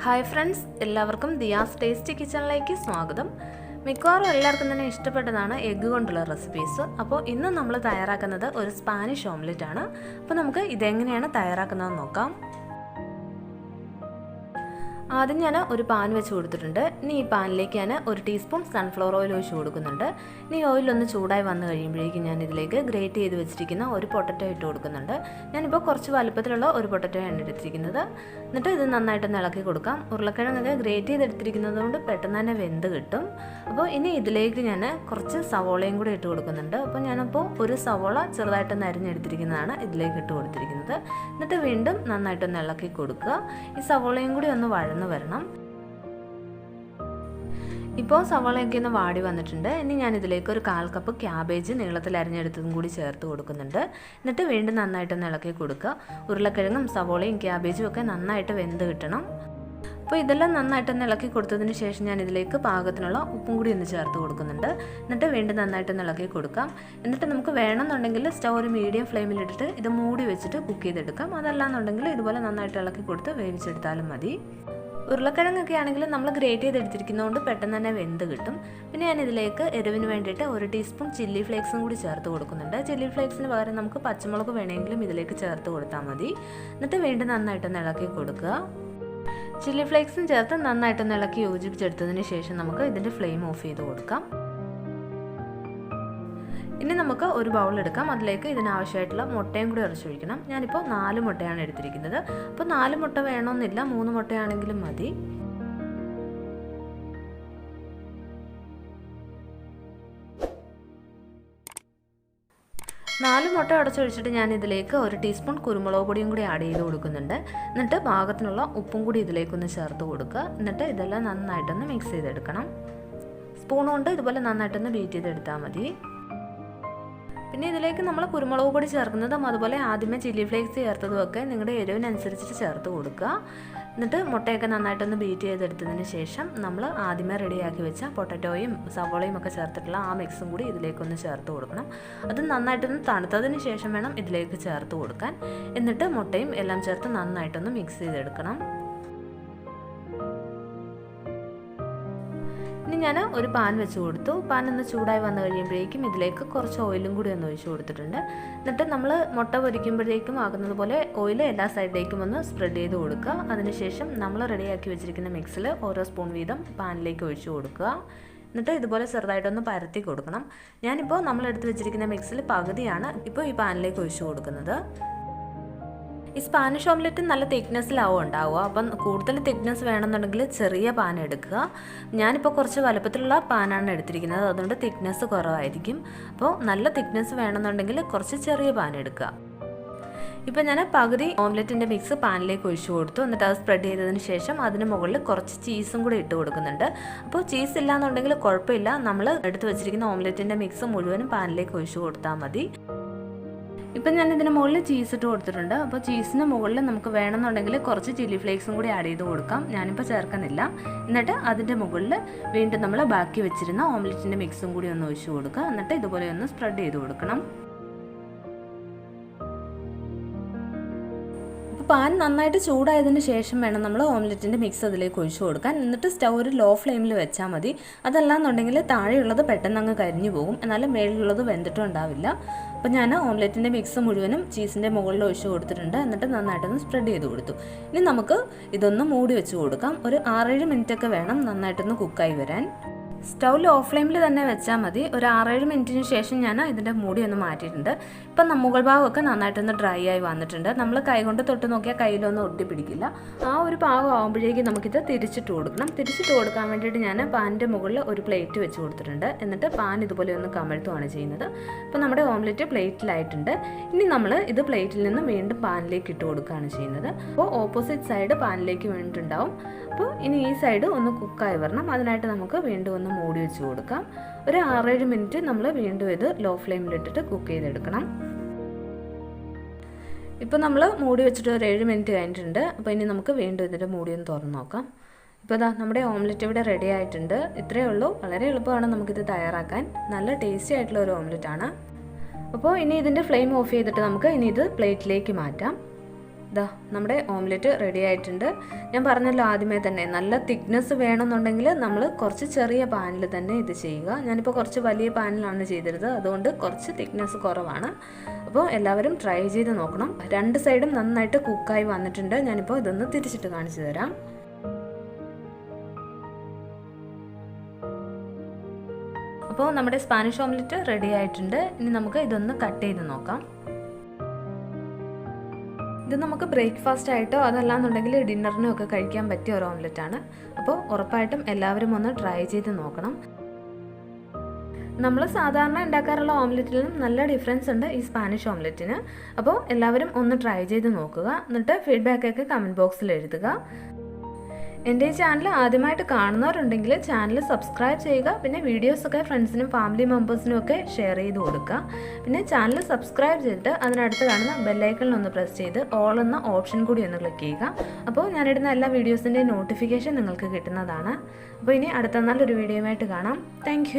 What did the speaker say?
Hi friends, എല്ലാവർക്കും Diaz tasty കിച്ചണിലേക്ക് സ്വാഗതം. മിക്കവാറും എല്ലാവർക്കും തന്നെ ഇഷ്ടപ്പെട്ടതാണ് എഗ്ഗ് കൊണ്ടുള്ള റെസിപ്പീസ്. അപ്പോൾ ഇന്ന് നമ്മൾ തയ്യാറാക്കുന്നത് ഒരു സ്പാനിഷ് ഓംലെറ്റ് ആണ്. അപ്പോൾ നമുക്ക് ഇതെങ്ങനെയാണ് തയ്യാറാക്കുന്നതെന്ന് നോക്കാം. ആദ്യം ഞാൻ ഒരു പാൻ വെച്ച് കൊടുത്തിട്ടുണ്ട്. ഇനി ഈ പാനിലേക്ക് ഞാൻ 1 ടീസ്പൂൺ സൺഫ്ലവർ ഓയിൽ ഒഴിച്ച് കൊടുക്കുന്നുണ്ട്. ഇനി ഓയിലൊന്ന് ചൂടായി വന്നു കഴിയുമ്പോഴേക്കും ഞാൻ ഇതിലേക്ക് ഗ്രേറ്റ് ചെയ്ത് വെച്ചിരിക്കുന്ന ഒരു പൊട്ടറ്റോ ഇട്ട് കൊടുക്കുന്നുണ്ട്. ഞാനിപ്പോൾ കുറച്ച് വലുപ്പത്തിലുള്ള ഒരു പൊട്ടറ്റോ ആണ് എടുത്തിരിക്കുന്നത്. എന്നിട്ട് ഇത് നന്നായിട്ടൊന്ന് ഇളക്കി കൊടുക്കാം. ഉരുളക്കിഴങ്ങൊക്കെ ഗ്രേറ്റ് ചെയ്തെടുത്തിരിക്കുന്നത് കൊണ്ട് പെട്ടെന്ന് തന്നെ വെന്ത് കിട്ടും. അപ്പോൾ ഇനി ഇതിലേക്ക് ഞാൻ കുറച്ച് സവോളയും കൂടി ഇട്ട് കൊടുക്കുന്നുണ്ട്. അപ്പോൾ ഞാനിപ്പോൾ ഒരു സവോള ചെറുതായിട്ടൊന്ന് അരിഞ്ഞെടുത്തിരിക്കുന്നതാണ് ഇതിലേക്ക് ഇട്ട് കൊടുത്തിരിക്കുന്നത്. എന്നിട്ട് വീണ്ടും നന്നായിട്ടൊന്ന് ഇളക്കി കൊടുക്കുക. ഈ സവോളയും കൂടി ഒന്ന് വഴന്ന് വരണം. ഇപ്പോൾ സവാളയൊക്കെ ഒന്ന് വാടി വന്നിട്ടുണ്ട്. ഇനി ഞാൻ ഇതിലേക്ക് ഒരു 1/4 കപ്പ് ക്യാബേജ് നീളത്തിൽ അരിഞ്ഞെടുത്തതും കൂടി ചേർത്ത് കൊടുക്കുന്നുണ്ട്. എന്നിട്ട് വീണ്ടും നന്നായിട്ടൊന്ന് ഇളക്കി കൊടുക്കുക. ഉരുളക്കിഴങ്ങും സവോളയും ക്യാബേജും ഒക്കെ നന്നായിട്ട് വെന്ത് കിട്ടണം. അപ്പോൾ ഇതെല്ലാം നന്നായിട്ടൊന്ന് ഇളക്കി കൊടുത്തതിന് ശേഷം ഞാൻ ഇതിലേക്ക് പാകത്തിനുള്ള ഉപ്പും കൂടി ഒന്ന് ചേർത്ത് കൊടുക്കുന്നുണ്ട്. എന്നിട്ട് വീണ്ടും നന്നായിട്ടൊന്ന് ഇളക്കി കൊടുക്കാം. എന്നിട്ട് നമുക്ക് വേണമെന്നുണ്ടെങ്കിൽ സ്റ്റവ് ഒരു മീഡിയം ഫ്ലെയിമിലിട്ടിട്ട് ഇത് മൂടി വെച്ചിട്ട് കുക്ക് ചെയ്തെടുക്കാം. അതല്ലാന്നുണ്ടെങ്കിൽ ഇതുപോലെ നന്നായിട്ട് ഇളക്കി കൊടുത്ത് വേവിച്ചെടുത്താലും മതി. ഉരുളക്കിഴങ്ങൊക്കെ ആണെങ്കിൽ നമ്മൾ ഗ്രേറ്റ് ചെയ്തെടുത്തിരിക്കുന്നതുകൊണ്ട് പെട്ടെന്ന് തന്നെ വെന്ത് കിട്ടും. പിന്നെ ഞാൻ ഇതിലേക്ക് എരിവിന് വേണ്ടിയിട്ട് 1 ടീസ്പൂൺ ചില്ലി ഫ്ലേക്സും കൂടി ചേർത്ത് കൊടുക്കുന്നുണ്ട്. ചില്ലി ഫ്ലേക്സിന് പകരം നമുക്ക് പച്ചമുളക് വേണമെങ്കിലും ഇതിലേക്ക് ചേർത്ത് കൊടുത്താൽ മതി. എന്നിട്ട് വീണ്ടും നന്നായിട്ടൊന്ന് ഇളക്കി കൊടുക്കുക. ചില്ലി ഫ്ലേക്സും ചേർത്ത് നന്നായിട്ടൊന്ന് ഇളക്കി യോജിപ്പിച്ചെടുത്തതിന് ശേഷം നമുക്ക് ഇതിൻ്റെ ഫ്ലെയിം ഓഫ് ചെയ്ത് കൊടുക്കാം. ഇനി നമുക്ക് ഒരു ബൗൾ എടുക്കാം. അതിലേക്ക് ഇതിനാവശ്യമായിട്ടുള്ള മുട്ടയും കൂടി ഉടച്ചൊഴിക്കണം. ഞാനിപ്പോൾ 4 മുട്ടയാണ് എടുത്തിരിക്കുന്നത്. അപ്പോൾ 4 മുട്ട വേണമെന്നില്ല, 3 മുട്ടയാണെങ്കിലും മതി. നാല് മുട്ട ഉടച്ചൊഴിച്ചിട്ട് ഞാൻ ഇതിലേക്ക് 1 ടീസ്പൂൺ കുരുമുളക് പൊടിയും കൂടി ആഡ് ചെയ്ത് കൊടുക്കുന്നുണ്ട്. എന്നിട്ട് പാകത്തിനുള്ള ഉപ്പും കൂടി ഇതിലേക്കൊന്ന് ചേർത്ത് കൊടുക്കുക. എന്നിട്ട് ഇതെല്ലാം നന്നായിട്ടൊന്ന് മിക്സ് ചെയ്തെടുക്കണം. സ്പൂൺ കൊണ്ട് ഇതുപോലെ നന്നായിട്ടൊന്ന് ബീറ്റ് ചെയ്തെടുത്താൽ മതി. പിന്നെ ഇതിലേക്ക് നമ്മൾ കുരുമുളക് പൊടി ചേർക്കുന്നതും അതുപോലെ ആദ്യമേ ചില്ലി ഫ്ലേക്സ് ചേർത്തതും ഒക്കെ നിങ്ങളുടെ എരിവിനനുസരിച്ചിട്ട് ചേർത്ത് കൊടുക്കുക. എന്നിട്ട് മുട്ടയൊക്കെ നന്നായിട്ടൊന്ന് ബീറ്റ് ചെയ്തെടുത്തതിന് ശേഷം നമ്മൾ ആദ്യമേ റെഡിയാക്കി വെച്ച പൊട്ടറ്റോയും സവോളയും ഒക്കെ ചേർത്തിട്ടുള്ള ആ മിക്സും കൂടി ഇതിലേക്കൊന്ന് ചേർത്ത് കൊടുക്കണം. അത് നന്നായിട്ടൊന്ന് തണുത്തതിന് ശേഷം വേണം ഇതിലേക്ക് ചേർത്ത് കൊടുക്കാൻ. എന്നിട്ട് മുട്ടയും എല്ലാം ചേർത്ത് നന്നായിട്ടൊന്ന് മിക്സ് ചെയ്തെടുക്കണം. ഇനി ഞാൻ ഒരു പാൻ വെച്ച് കൊടുത്തു. പാൻ ഒന്ന് ചൂടായി വന്നു കഴിയുമ്പോഴേക്കും ഇതിലേക്ക് കുറച്ച് ഓയിലും കൂടി ഒന്ന് ഒഴിച്ച് കൊടുത്തിട്ടുണ്ട്. എന്നിട്ട് നമ്മൾ മുട്ട പൊരിക്കുമ്പോഴേക്കും ആകുന്നത് പോലെ ഓയിൽ എല്ലാ സൈഡിലേക്കും ഒന്ന് സ്പ്രെഡ് ചെയ്ത് കൊടുക്കുക. അതിനുശേഷം നമ്മൾ റെഡിയാക്കി വെച്ചിരിക്കുന്ന മിക്സിൽ ഓരോ സ്പൂൺ വീതം പാനിലേക്ക് ഒഴിച്ച് കൊടുക്കുക. എന്നിട്ട് ഇതുപോലെ ചെറുതായിട്ടൊന്ന് പരത്തി കൊടുക്കണം. ഞാനിപ്പോൾ നമ്മളെടുത്ത് വെച്ചിരിക്കുന്ന മിക്സിൽ പകുതിയാണ് ഇപ്പോൾ ഈ പാനിലേക്ക് ഒഴിച്ച് കൊടുക്കുന്നത്. ഈ സ്പാനിഷ് ഓംലെറ്റ് നല്ല തിക്നെസ്സിലാവും ഉണ്ടാവുക. അപ്പം കൂടുതൽ തിക്നെസ് വേണമെന്നുണ്ടെങ്കിൽ ചെറിയ പാൻ എടുക്കുക. ഞാനിപ്പോൾ കുറച്ച് വലുപ്പത്തിലുള്ള പാനാണ് എടുത്തിരിക്കുന്നത്, അതുകൊണ്ട് തിക്നെസ് കുറവായിരിക്കും. അപ്പോൾ നല്ല തിക്നെസ് വേണമെന്നുണ്ടെങ്കിൽ കുറച്ച് ചെറിയ പാൻ എടുക്കുക. ഇപ്പോൾ ഞാൻ പകുതി ഓംലെറ്റിൻ്റെ മിക്സ് പാനിലേക്ക് ഒഴിച്ചു കൊടുത്തു. എന്നിട്ട് അത് സ്പ്രെഡ് ചെയ്തതിന് ശേഷം അതിന് മുകളിൽ കുറച്ച് ചീസും കൂടി ഇട്ട് കൊടുക്കുന്നുണ്ട്. അപ്പോൾ ചീസ് ഇല്ലാന്നുണ്ടെങ്കിൽ കുഴപ്പമില്ല, നമ്മൾ എടുത്ത് വെച്ചിരിക്കുന്ന ഓംലെറ്റിൻ്റെ മിക്സ് മുഴുവനും പാനിലേക്ക് ഒഴിച്ചു കൊടുത്താൽ മതി. ഇപ്പം ഞാൻ ഇതിന് മുകളിൽ ചീസ് ഇട്ട് കൊടുത്തിട്ടുണ്ട്. അപ്പോൾ ചീസിന് മുകളിൽ നമുക്ക് വേണമെന്നുണ്ടെങ്കിൽ കുറച്ച് ചില്ലി ഫ്ലേക്സും കൂടി ആഡ് ചെയ്ത് കൊടുക്കാം. ഞാനിപ്പോൾ ചേർക്കുന്നില്ല. എന്നിട്ട് അതിൻ്റെ മുകളിൽ വീണ്ടും നമ്മൾ ബാക്കി വെച്ചിരുന്ന ഓംലെറ്റിൻ്റെ മിക്സും കൂടി ഒന്ന് ഒഴിച്ച് കൊടുക്കുക. എന്നിട്ട് ഇതുപോലെ ഒന്ന് സ്പ്രെഡ് ചെയ്ത് കൊടുക്കണം. പാൻ നന്നായിട്ട് ചൂടായതിന് ശേഷം വേണം നമ്മൾ ഓംലെറ്റിൻ്റെ മിക്സ് അതിലേക്ക് ഒഴിച്ചു കൊടുക്കാൻ. എന്നിട്ട് സ്റ്റവ് ഒരു ലോ ഫ്ലെയിമിൽ വെച്ചാൽ മതി. അതല്ലാന്നുണ്ടെങ്കിൽ താഴെയുള്ളത് പെട്ടെന്ന് അങ്ങ് കരിഞ്ഞു പോകും, എന്നാലും മേളിലുള്ളത് വെന്തിട്ടും ഉണ്ടാവില്ല. അപ്പോൾ ഞാൻ ഓംലെറ്റിൻ്റെ മിക്സ് മുഴുവനും ചീസിൻ്റെ മുകളിൽ ഒഴിച്ച് കൊടുത്തിട്ടുണ്ട്. എന്നിട്ട് നന്നായിട്ടൊന്ന് സ്പ്രെഡ് ചെയ്ത് കൊടുത്തു. ഇനി നമുക്ക് ഇതൊന്ന് മൂടി വെച്ച് കൊടുക്കാം. ഒരു 6-7 മിനിറ്റൊക്കെ വേണം നന്നായിട്ടൊന്ന് കുക്കായി വരാൻ. സ്റ്റൗ ലോ ഫ്ലെയിമിൽ തന്നെ വെച്ചാൽ മതി. ഒരു 6-7 മിനിറ്റിന് ശേഷം ഞാൻ ഇതിൻ്റെ മൂടി ഒന്ന് മാറ്റിയിട്ടുണ്ട്. ഇപ്പം മുകൾ ഭാഗമൊക്കെ നന്നായിട്ടൊന്ന് ഡ്രൈ ആയി വന്നിട്ടുണ്ട്. നമ്മൾ കൈകൊണ്ട് തൊട്ട് നോക്കിയാൽ കയ്യിലൊന്നും ഒട്ടിപ്പിടിക്കില്ല. ആ ഒരു പാകം ആകുമ്പോഴേക്കും നമുക്കിത് തിരിച്ചിട്ട് കൊടുക്കണം. തിരിച്ചിട്ട് കൊടുക്കാൻ വേണ്ടിയിട്ട് ഞാൻ പാനിൻ്റെ മുകളിൽ ഒരു പ്ലേറ്റ് വെച്ച് കൊടുത്തിട്ടുണ്ട്. എന്നിട്ട് പാൻ ഇതുപോലെ ഒന്ന് കമഴ്ത്തുകയാണ് ചെയ്യുന്നത്. അപ്പോൾ നമ്മുടെ ഓംലെറ്റ് പ്ലേറ്റിലായിട്ടുണ്ട്. ഇനി നമ്മൾ ഇത് പ്ലേറ്റിൽ നിന്ന് വീണ്ടും പാനിലേക്ക് ഇട്ട് കൊടുക്കുകയാണ് ചെയ്യുന്നത്. അപ്പോൾ ഓപ്പോസിറ്റ് സൈഡ് പാനിലേക്ക് വീണിട്ടുണ്ടാവും. അപ്പോൾ ഇനി ഈ സൈഡ് ഒന്ന് കുക്കായി വരണം. അതിനായിട്ട് നമുക്ക് വീണ്ടും ഒന്ന് മൂടി വെച്ച് കൊടുക്കാം. ഒരു 6-7 മിനിറ്റ് നമ്മൾ വീണ്ടും ഇത് ലോ ഫ്ലെയിമിലിട്ടിട്ട് കുക്ക് ചെയ്തെടുക്കണം. ഇപ്പോൾ നമ്മൾ മൂടി വെച്ചിട്ട് ഒരു 7 മിനിറ്റ് കഴിഞ്ഞിട്ടുണ്ട്. അപ്പോൾ ഇനി നമുക്ക് വീണ്ടും ഇതിൻ്റെ മൂടി ഒന്ന് തുറന്ന് നോക്കാം. ഇപ്പോൾ ഇതാ നമ്മുടെ ഓംലെറ്റ് ഇവിടെ റെഡി ആയിട്ടുണ്ട്. ഇത്രയേ ഉള്ളൂ, വളരെ എളുപ്പമാണ് നമുക്കിത് തയ്യാറാക്കാൻ. നല്ല ടേസ്റ്റി ആയിട്ടുള്ള ഒരു ഓംലെറ്റ് ആണ്. അപ്പോൾ ഇനി ഇതിൻ്റെ ഫ്ലെയിം ഓഫ് ചെയ്തിട്ട് നമുക്ക് ഇനി ഇത് പ്ലേറ്റിലേക്ക് മാറ്റാം. ഇതാ നമ്മുടെ ഓംലെറ്റ് റെഡി ആയിട്ടുണ്ട്. ഞാൻ പറഞ്ഞല്ലോ ആദ്യമേ തന്നെ നല്ല തിക്നെസ് വേണമെന്നുണ്ടെങ്കിൽ നമ്മൾ കുറച്ച് ചെറിയ പാനിൽ തന്നെ ഇത് ചെയ്യുക. ഞാനിപ്പോൾ കുറച്ച് വലിയ പാനിലാണ് ചെയ്തിരുന്നത്, അതുകൊണ്ട് കുറച്ച് തിക്നെസ് കുറവാണ്. അപ്പോൾ എല്ലാവരും ട്രൈ ചെയ്ത് നോക്കണം. 2 സൈഡും നന്നായിട്ട് കുക്കായി വന്നിട്ടുണ്ട്. ഞാനിപ്പോൾ ഇതൊന്ന് തിരിച്ചിട്ട് കാണിച്ചു തരാം. അപ്പോൾ നമ്മുടെ സ്പാനിഷ് ഓംലെറ്റ് റെഡി ആയിട്ടുണ്ട്. ഇനി നമുക്ക് ഇതൊന്ന് കട്ട് ചെയ്ത് നോക്കാം. ഇത് നമുക്ക് ബ്രേക്ക്ഫാസ്റ്റ് ആയിട്ടോ അതല്ലാന്നുണ്ടെങ്കിൽ ഡിന്നറിനോ ഒക്കെ കഴിക്കാൻ പറ്റിയ ഒരു ഓംലെറ്റാണ്. അപ്പോൾ ഉറപ്പായിട്ടും എല്ലാവരും ഒന്ന് ട്രൈ ചെയ്ത് നോക്കണം. നമ്മൾ സാധാരണ ഉണ്ടാക്കാറുള്ള ഓംലെറ്റിലും നല്ല ഡിഫറൻസ് ഉണ്ട് ഈ സ്പാനിഷ് ഓംലെറ്റിന്. അപ്പോൾ എല്ലാവരും ഒന്ന് ട്രൈ ചെയ്ത് നോക്കുക. എന്നിട്ട് ഫീഡ്ബാക്കൊക്കെ കമൻറ്റ് ബോക്സിൽ എഴുതുക. എൻ്റെ ഈ ചാനൽ ആദ്യമായിട്ട് കാണുന്നവരുണ്ടെങ്കിൽ ചാനൽ സബ്സ്ക്രൈബ് ചെയ്യുക. പിന്നെ വീഡിയോസൊക്കെ ഫ്രണ്ട്സിനും ഫാമിലി മെമ്പേഴ്സിനും ഒക്കെ ഷെയർ ചെയ്ത് കൊടുക്കുക. പിന്നെ ചാനൽ സബ്സ്ക്രൈബ് ചെയ്തിട്ട് അതിനടുത്ത് കാണുന്ന ബെല്ലൈക്കണിൽ ഒന്ന് പ്രസ് ചെയ്ത് ഓൾ എന്ന ഓപ്ഷൻ കൂടി ഒന്ന് ക്ലിക്ക് ചെയ്യുക. അപ്പോൾ ഞാനിടുന്ന എല്ലാ വീഡിയോസിൻ്റെയും നോട്ടിഫിക്കേഷൻ നിങ്ങൾക്ക് കിട്ടുന്നതാണ്. അപ്പോൾ ഇനി അടുത്ത നല്ലൊരു വീഡിയോയുമായിട്ട് കാണാം. താങ്ക്